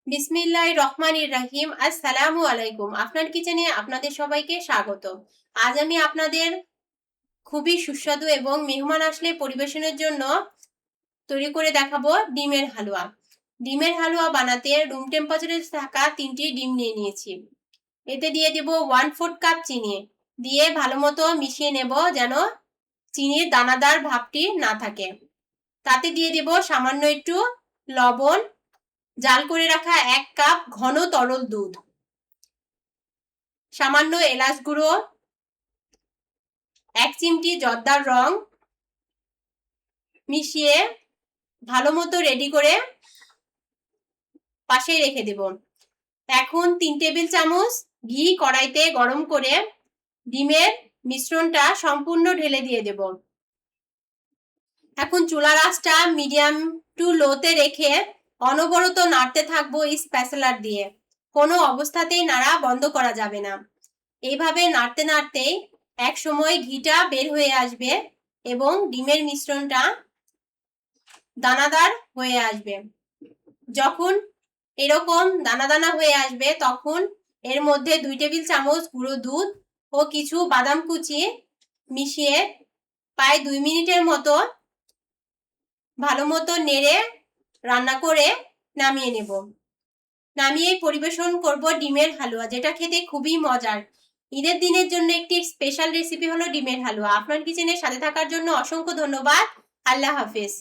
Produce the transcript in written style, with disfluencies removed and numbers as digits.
বিসমিল্লাহির রহমানির রহিম। আসসালামু আলাইকুম। আপনার কিচেনে আপনাদের সবাইকে স্বাগত। আজ আমি আপনাদের খুবই সুস্বাদু এবং মেহমান আসলে পরিবেশনের জন্য তৈরি করে দেখাবো ডিমের হালুয়া। ডিমের হালুয়া বানাতে রুম টেম্পারেচারে থাকা 3টি ডিম নিয়ে নিয়েছি। এতে দিয়ে দেব 1/4 কাপ চিনি, দিয়ে ভালো মতো মিশিয়ে নেব যেন চিনির দানাদার ভাবটি না থাকে। তাতে দিয়ে দেব সামান্য একটু লবণ, জাল করে রাখা 1 কাপ ঘন তরল দুধ, সামান্য এলাচ গুঁড়ো, 1 চিমটি জর্দার রং মিশিয়ে ভালো মতো রেডি করে পাশে রেখে দেব। এখন 3 টেবিল চামচ ঘি কড়াইতে গরম করে ডিমের মিশ্রণটা সম্পূর্ণ ঢেলে দিয়ে দেব। এখন চুলার আঁচটা মিডিয়াম টু লোতে রেখে অনবরত নাড়তে থাকবো স্প্যাচুলার দিয়ে। কোনো অবস্থাতেই নাড়া বন্ধ করা যাবে না। এইভাবে নাড়তে নাড়তেই এক সময় ঘিটা বের হয়ে আসবে এবং ডিমের মিশ্রণটা দানাদার হয়ে আসবে। যখন এরকম দানা দানা হয়ে আসবে তখন এর মধ্যে 2 টেবিল চামচ গুঁড়ো দুধ ও কিছু বাদাম কুচি মিশিয়ে প্রায় 2 মিনিটের মতো ভালো মতো নেড়ে রান্না করে নামিয়ে নেব। নামিয়ে পরিবেশন করব ডিমের হালুয়া, যেটা খেতে খুবই মজার। ঈদের দিনের জন্য একটি স্পেশাল রেসিপি হলো ডিমের হালুয়া। আপনার কিচেনের সাথে থাকার জন্য অসংখ্য ধন্যবাদ। আল্লাহ হাফেজ।